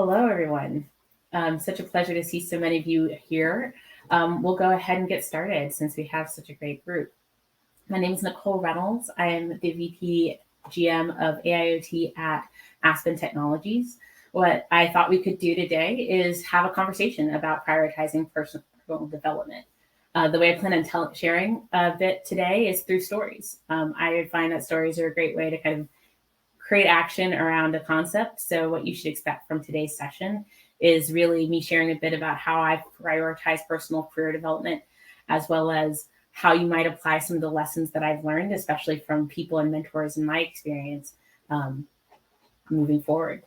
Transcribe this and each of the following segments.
Hello, everyone. Such a pleasure to see so many of you here. We'll go ahead and get started since we have such a great group. My name is Nicole Rennalls. I am the VP GM of AIoT at Aspen Technologies. What I thought we could do today is have a conversation about prioritizing personal development. The way I plan on sharing a bit today is through stories. I find that stories are a great way to kind of create action around a concept. So what you should expect from today's session is really me sharing a bit about how I prioritize personal career development, as well as how you might apply some of the lessons that I've learned, especially from people and mentors in my experience moving forward.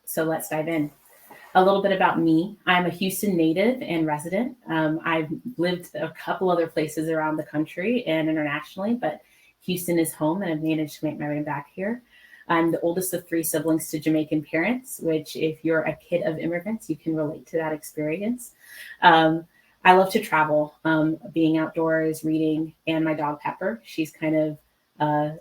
So let's dive in. A little bit about me. I'm a Houston native and resident. I've lived a couple other places around the country and internationally, but Houston is home, and I've managed to make my way back here. I'm the oldest of 3 siblings to Jamaican parents, which if you're a kid of immigrants, you can relate to that experience. I love to travel, being outdoors, reading, and my dog Pepper. She's kind of a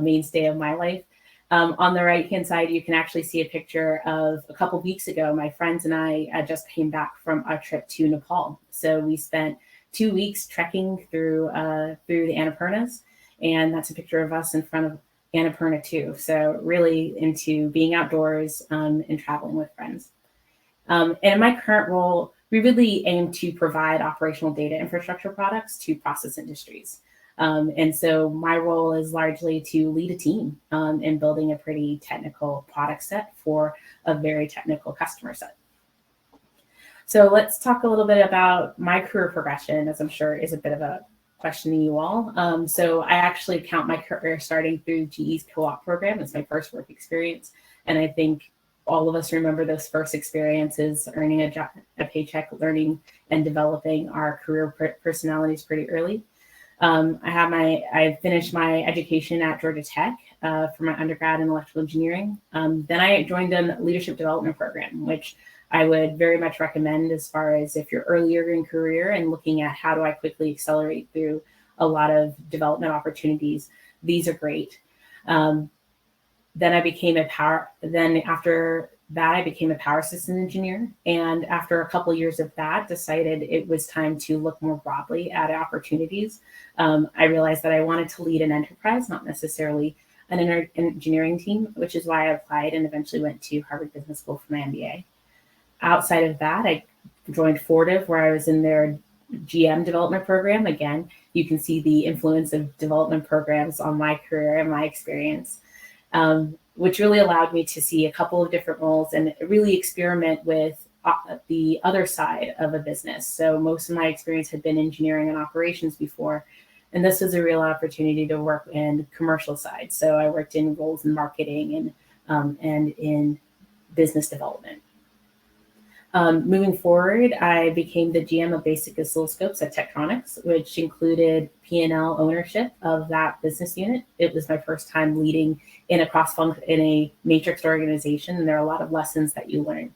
mainstay of my life. On the right-hand side, you can actually see a picture of a couple weeks ago. My friends and I just came back from a trip to Nepal. So we spent 2 weeks trekking through the Annapurnas. And that's a picture of us in front of Annapurna too. So really into being outdoors and traveling with friends. And in my current role, we really aim to provide operational data infrastructure products to process industries. And so my role is largely to lead a team in building a pretty technical product set for a very technical customer set. So let's talk a little bit about my career progression, as I'm sure is a bit of a questioning you all. So I actually count my career starting through GE's co-op program. It's my first work experience. And I think all of us remember those first experiences, earning a paycheck, learning and developing our career personalities pretty early. I finished my education at Georgia Tech for my undergrad in electrical engineering. Then I joined a leadership development program, which I would very much recommend as far as if you're earlier in career and looking at how do I quickly accelerate through a lot of development opportunities. These are great. Then after that, I became a power systems engineer. And after a couple of years of that, decided it was time to look more broadly at opportunities. I realized that I wanted to lead an enterprise, not necessarily an engineering team, which is why I applied and eventually went to Harvard Business School for my MBA. Outside of that, I joined Fortive, where I was in their GM development program. Again, you can see the influence of development programs on my career and my experience, which really allowed me to see a couple of different roles and really experiment with the other side of a business. So most of my experience had been engineering and operations before, and this was a real opportunity to work in commercial side. So I worked in roles in marketing and in business development. Moving forward, I became the GM of Basic Oscilloscopes at Tektronix, which included P&L ownership of that business unit. It was my first time leading in a matrix organization, and there are a lot of lessons that you learn.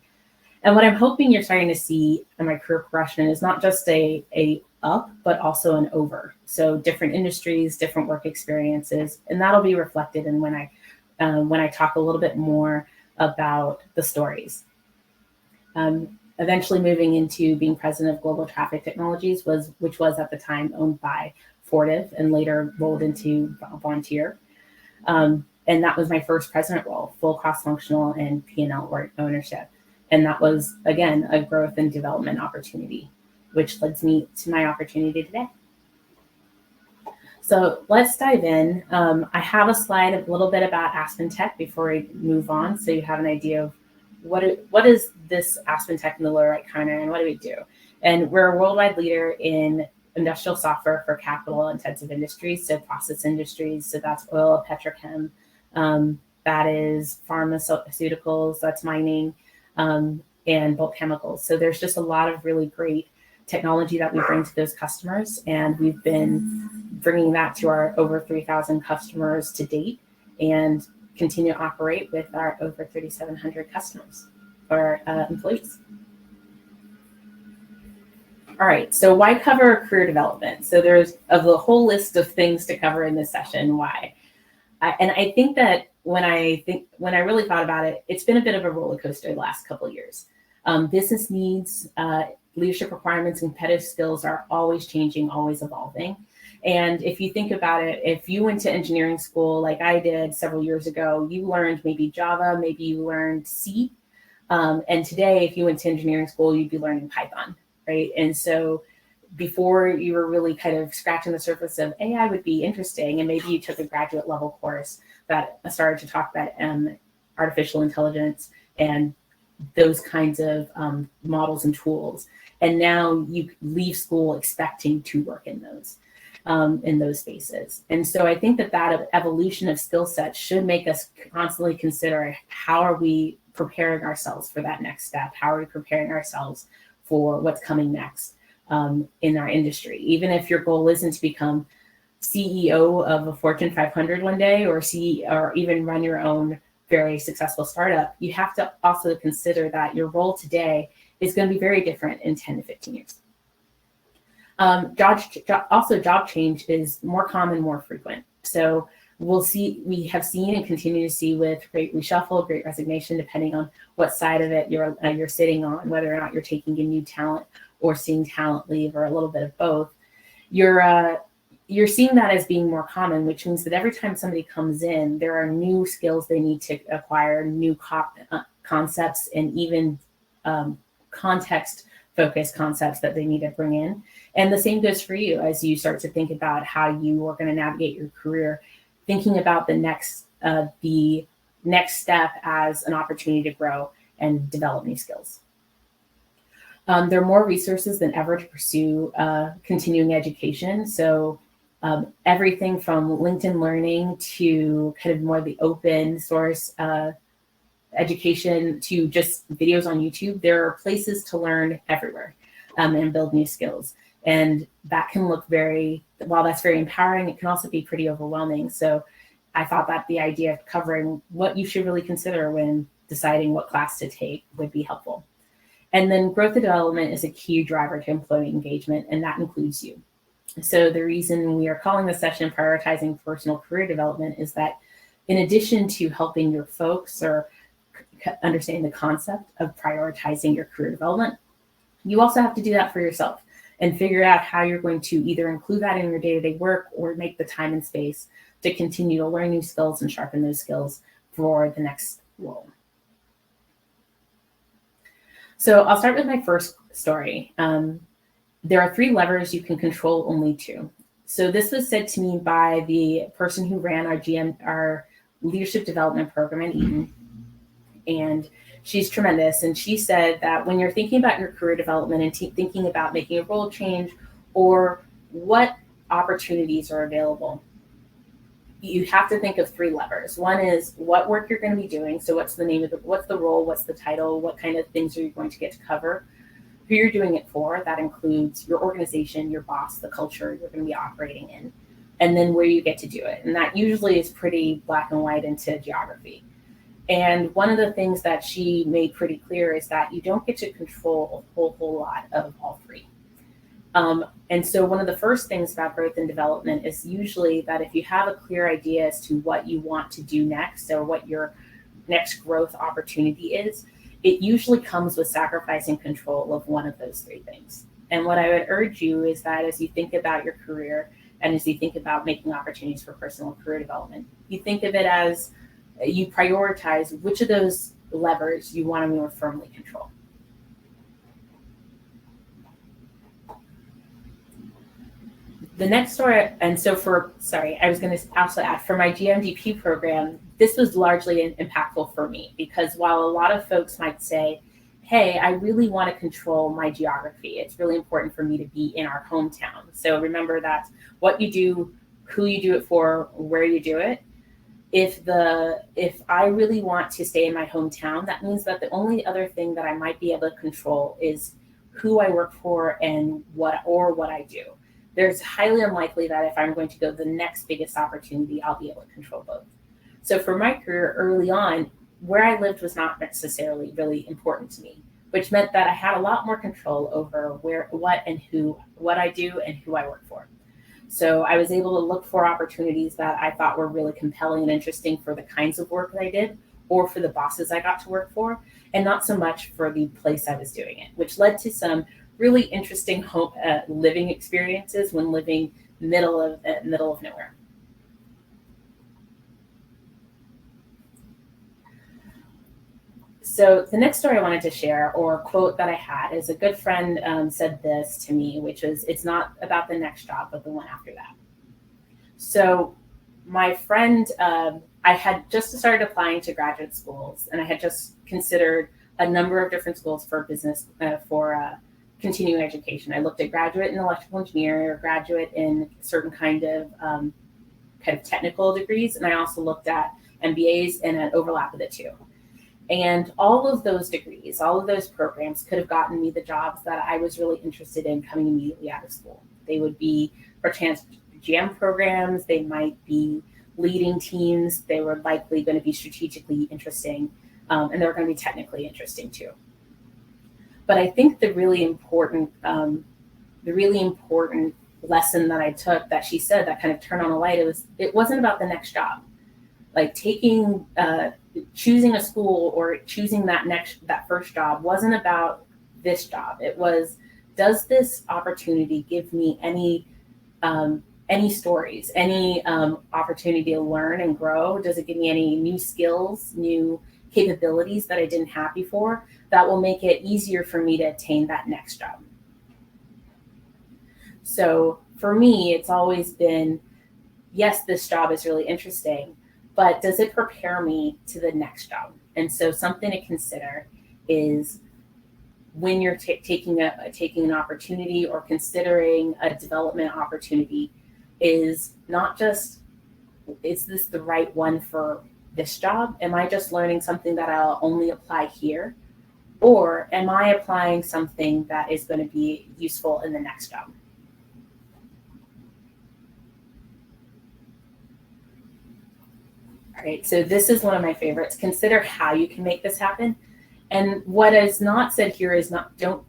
And what I'm hoping you're starting to see in my career progression is not just a up, but also an over. So different industries, different work experiences, and that'll be reflected in when I talk a little bit more about the stories. Eventually moving into being president of Global Traffic Technologies, which was at the time owned by Fortive and later rolled into Vontier. And that was my first president role, full cross-functional and P&L ownership. And that was, again, a growth and development opportunity, which leads me to my opportunity today. So let's dive in. I have a slide a little bit about Aspen Tech before we move on, so you have an idea of what is this Aspen Tech in the lower right corner, and what do we do? And we're a worldwide leader in industrial software for capital-intensive industries, so process industries. So that's oil, petrochem, that is pharmaceuticals, that's mining, and bulk chemicals. So there's just a lot of really great technology that we bring to those customers, and we've been bringing that to our over 3,000 customers to date, and continue to operate with our over 3,700 customers or employees. All right, so why cover career development? So there's of the whole list of things to cover in this session, why? And I think that when I really thought about it, it's been a bit of a roller coaster the last couple of years. Business needs, leadership requirements, and competitive skills are always changing, always evolving. And if you think about it, if you went to engineering school like I did several years ago, you learned maybe Java, maybe you learned C. And today, if you went to engineering school, you'd be learning Python, right? And so before you were really kind of scratching the surface of AI would be interesting, and maybe you took a graduate level course that started to talk about artificial intelligence and those kinds of models and tools. And now you leave school expecting to work in those spaces. And so I think that evolution of skill sets should make us constantly consider, how are we preparing ourselves for that next step? How are we preparing ourselves for what's coming next in our industry? Even if your goal isn't to become CEO of a Fortune 500 one day, or even run your own very successful startup, you have to also consider that your role today is going to be very different in 10 to 15 years. Job change is more common, more frequent. So we have seen and continue to see with great reshuffle, great resignation, depending on what side of it you're sitting on, whether or not you're taking in new talent or seeing talent leave, or a little bit of both. You're seeing that as being more common, which means that every time somebody comes in, there are new skills they need to acquire, new concepts, and even context-focused concepts that they need to bring in. And the same goes for you as you start to think about how you are going to navigate your career, thinking about the next step as an opportunity to grow and develop new skills. There are more resources than ever to pursue continuing education. So everything from LinkedIn Learning to kind of more the open source education to just videos on YouTube, there are places to learn everywhere and build new skills. And that can look while that's very empowering, it can also be pretty overwhelming. So I thought that the idea of covering what you should really consider when deciding what class to take would be helpful. And then growth and development is a key driver to employee engagement, and that includes you. So the reason we are calling this session Prioritizing Personal Career Development is that in addition to helping your folks or understanding the concept of prioritizing your career development, you also have to do that for yourself and figure out how you're going to either include that in your day-to-day work or make the time and space to continue to learn new skills and sharpen those skills for the next role. So I'll start with my first story. There are 3 levers you can control only 2. So this was said to me by the person who ran our leadership development program at Eaton. And she's tremendous. And she said that when you're thinking about your career development and thinking about making a role change or what opportunities are available, you have to think of 3 levers. One is what work you're going to be doing. So what's the role, what's the title, what kind of things are you going to get to cover, who you're doing it for. That includes your organization, your boss, the culture you're going to be operating in, and then where you get to do it. And that usually is pretty black and white into geography. And one of the things that she made pretty clear is that you don't get to control a whole lot of all 3. And so one of the first things about growth and development is usually that if you have a clear idea as to what you want to do next or what your next growth opportunity is, it usually comes with sacrificing control of one of those 3 things. And what I would urge you is that as you think about your career and as you think about making opportunities for personal career development, you think of it as you prioritize which of those levers you want to more firmly control. The next story, and so I was going to also add, for my GMDP program, this was largely impactful for me because while a lot of folks might say, hey, I really want to control my geography, it's really important for me to be in our hometown. So remember that what you do, who you do it for, where you do it. If I really want to stay in my hometown, that means that the only other thing that I might be able to control is who I work for and what I do. There's highly unlikely that if I'm going to go the next biggest opportunity, I'll be able to control both. So for my career early on, where I lived was not necessarily really important to me, which meant that I had a lot more control over what I do and who I work for. So I was able to look for opportunities that I thought were really compelling and interesting for the kinds of work that I did, or for the bosses I got to work for, and not so much for the place I was doing it, which led to some really interesting living experiences when living middle of nowhere. So the next story I wanted to share, or quote that I had, is a good friend said this to me, which is, "It's not about the next job, but the one after that." So my friend, I had just started applying to graduate schools, and I had just considered a number of different schools for business, for continuing education. I looked at graduate in electrical engineering, or graduate in certain kind of technical degrees, and I also looked at MBAs and an overlap of the two. And all of those degrees, all of those programs could have gotten me the jobs that I was really interested in coming immediately out of school. They would be, perchance, GM programs, they might be leading teams, they were likely going to be strategically interesting, and they were going to be technically interesting too. But I think the really important lesson that I took, that she said, that kind of turned on a light, it wasn't about the next job. Like choosing a school or choosing that first job wasn't about this job. It was, does this opportunity give me any stories, any opportunity to learn and grow? Does it give me any new skills, new capabilities that I didn't have before, that will make it easier for me to attain that next job? So for me, it's always been, yes, this job is really interesting, but does it prepare me to the next job? And so something to consider is, when you're taking an opportunity or considering a development opportunity, is not just, is this the right one for this job? Am I just learning something that I'll only apply here? Or am I applying something that is going to be useful in the next job? All right, so this is one of my favorites. Consider how you can make this happen. And what is not said here is, not don't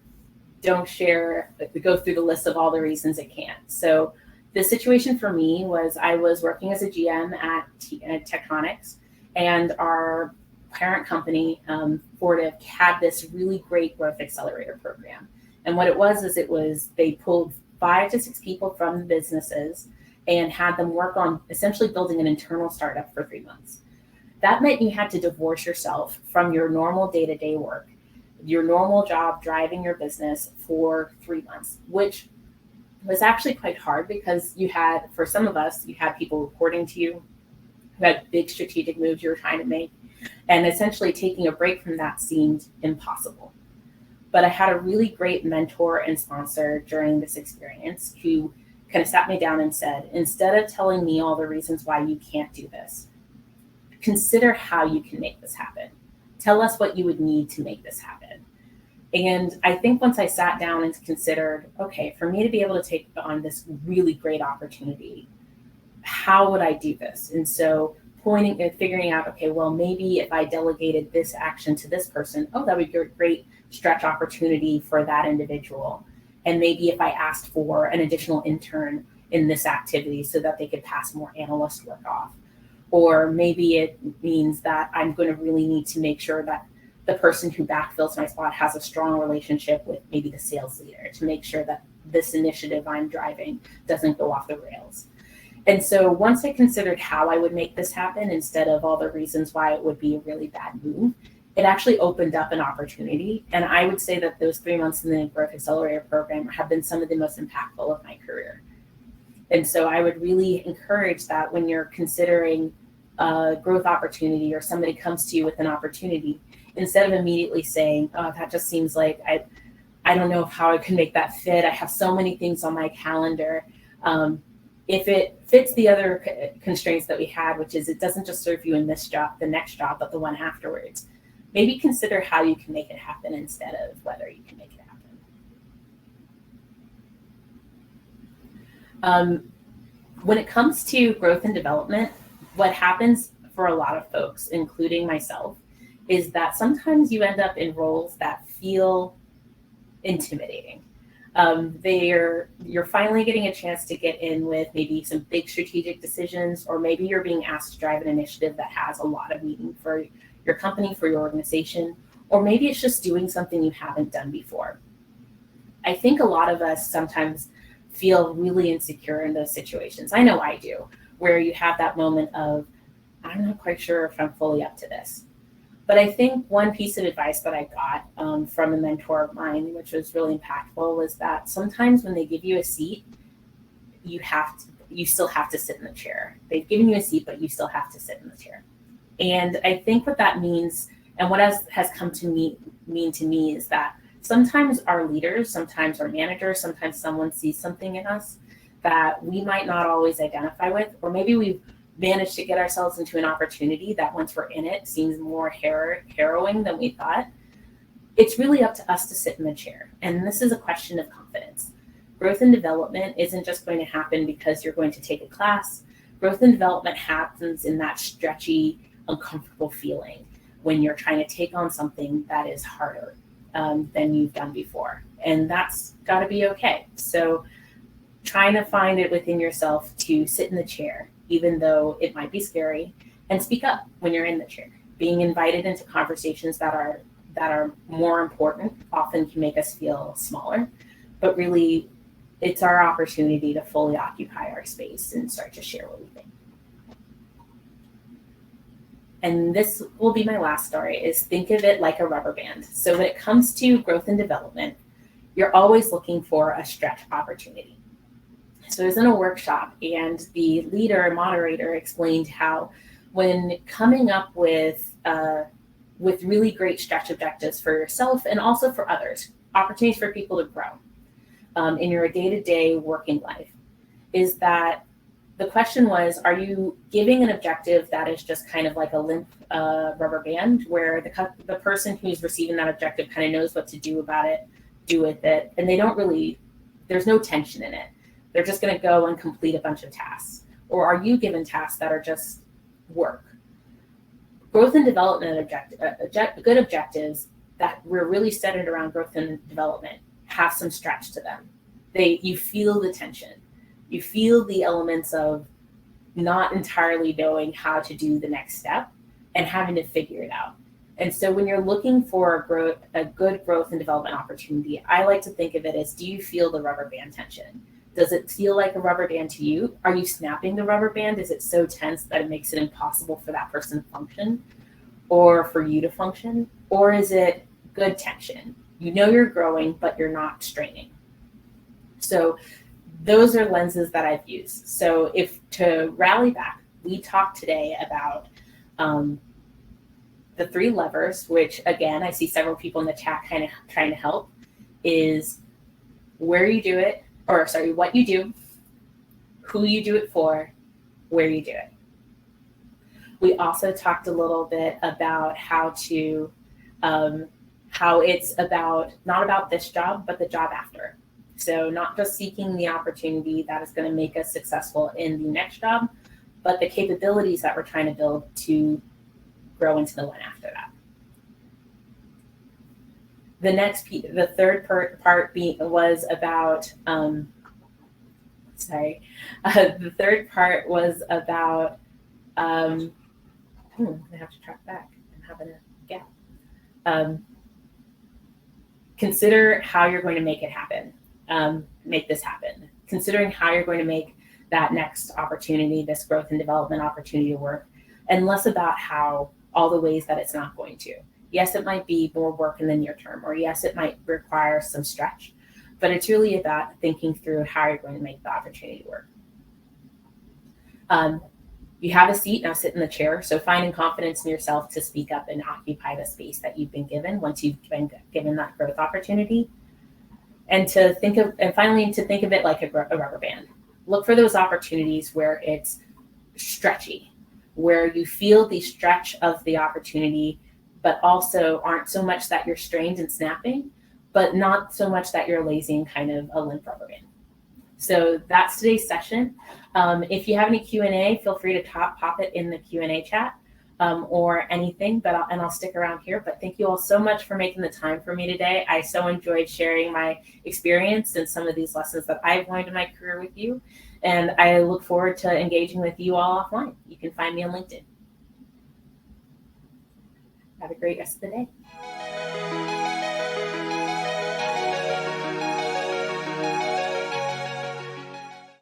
go through the list of all the reasons it can't. So the situation for me was, I was working as a GM at Tectonics, and our parent company, Fortive, had this really great growth accelerator program. And what it was is, they pulled 5 to 6 people from the businesses and had them work on essentially building an internal startup for 3 months. That meant you had to divorce yourself from your normal day-to-day work, your normal job driving your business, for 3 months, which was actually quite hard, because for some of us, you had people reporting to you who had big strategic moves you were trying to make, and essentially taking a break from that seemed impossible. But I had a really great mentor and sponsor during this experience, who kind of sat me down and said, instead of telling me all the reasons why you can't do this, consider how you can make this happen. Tell us what you would need to make this happen. And I think once I sat down and considered, okay, for me to be able to take on this really great opportunity, how would I do this? And so figuring out, okay, well, maybe if I delegated this action to this person, that would be a great stretch opportunity for that individual. And maybe if I asked for an additional intern in this activity so that they could pass more analyst work off. Or maybe it means that I'm going to really need to make sure that the person who backfills my spot has a strong relationship with maybe the sales leader, to make sure that this initiative I'm driving doesn't go off the rails. And so once I considered how I would make this happen, instead of all the reasons why it would be a really bad move, it actually opened up an opportunity. And I would say that those 3 months in the Growth Accelerator program have been some of the most impactful of my career. And so I would really encourage that when you're considering a growth opportunity, or somebody comes to you with an opportunity, instead of immediately saying, that just seems like, I don't know how I can make that fit. I have so many things on my calendar. If it fits the other constraints that we had, which is, it doesn't just serve you in this job, the next job, but the one afterwards, maybe consider how you can make it happen instead of whether you can make it happen. When it comes to growth and development, what happens for a lot of folks, including myself, is that sometimes you end up in roles that feel intimidating. You're finally getting a chance to get in with maybe some big strategic decisions, or maybe you're being asked to drive an initiative that has a lot of meaning for your company, for your organization, or maybe it's just doing something you haven't done before. I think a lot of us sometimes feel really insecure in those situations. I know I do, where you have that moment of, I'm not quite sure if I'm fully up to this. But I think one piece of advice that I got from a mentor of mine, which was really impactful, was that sometimes when they give you a seat, you still have to sit in the chair. They've given you a seat, but you still have to sit in the chair. And I think what that means, and what has come to mean to me, is that sometimes our leaders, sometimes our managers, sometimes someone sees something in us that we might not always identify with, or maybe we've managed to get ourselves into an opportunity that once we're in it seems more harrowing than we thought. It's really up to us to sit in the chair. And this is a question of confidence. Growth and development isn't just going to happen because you're going to take a class. Growth and development happens in that stretchy, uncomfortable feeling when you're trying to take on something that is harder than you've done before. And that's got to be okay. So trying to find it within yourself to sit in the chair, even though it might be scary, and speak up when you're in the chair. Being invited into conversations that are more important often can make us feel smaller, but really it's our opportunity to fully occupy our space and start to share what we think. And this will be my last story, is think of it like a rubber band. So when it comes to growth and development, you're always looking for a stretch opportunity. So I was in a workshop and the leader and moderator explained how when coming up with really great stretch objectives for yourself and also for others, opportunities for people to grow in your day-to-day working life, is that the question was, are you giving an objective that is just kind of like a limp rubber band, where the person who's receiving that objective kind of knows what to do about it, do with it, and there's no tension in it. They're just going to go and complete a bunch of tasks? Or are you given tasks that are just work? Growth and development good objectives that we're really centered around growth and development have some stretch to them. You feel the tension. You feel the elements of not entirely knowing how to do the next step and having to figure it out. And so when you're looking for a good growth and development opportunity, I like to think of it as, do you feel the rubber band tension? Does it feel like a rubber band to you? Are you snapping the rubber band? Is it so tense that it makes it impossible for that person to function or for you to function? Or is it good tension? You know you're growing, but you're not straining. So those are lenses that I've used. So if to rally back, we talked today about the 3 levers, which again, I see several people in the chat kind of trying to help, is where you do it, what you do, who you do it for, where you do it. We also talked a little bit about how it's not about this job, but the job after. So not just seeking the opportunity that is going to make us successful in the next job, but the capabilities that we're trying to build to grow into the one after that. The third part was about, the third part was about, I'm going to have to track back. I'm having a gap. Consider how you're going to make it happen. Make this happen. Considering how you're going to make that next opportunity, this growth and development opportunity work, and less about all the ways that it's not going to. Yes, it might be more work in the near term, or yes, it might require some stretch, but it's really about thinking through how you're going to make the opportunity work. You have a seat, now sit in the chair. So finding confidence in yourself to speak up and occupy the space that you've been given once you've been given that growth opportunity. And finally, to think of it like a rubber band. Look for those opportunities where it's stretchy, where you feel the stretch of the opportunity, but also aren't so much that you're strained and snapping, but not so much that you're lazy and kind of a limp rubber band. So that's today's session. If you have any Q&A, feel free to pop it in the Q&A chat. or anything, but I'll stick around here. But thank you all so much for making the time for me today. I so enjoyed sharing my experience and some of these lessons that I've learned in my career with you. And I look forward to engaging with you all offline. You can find me on LinkedIn. Have a great rest of the day.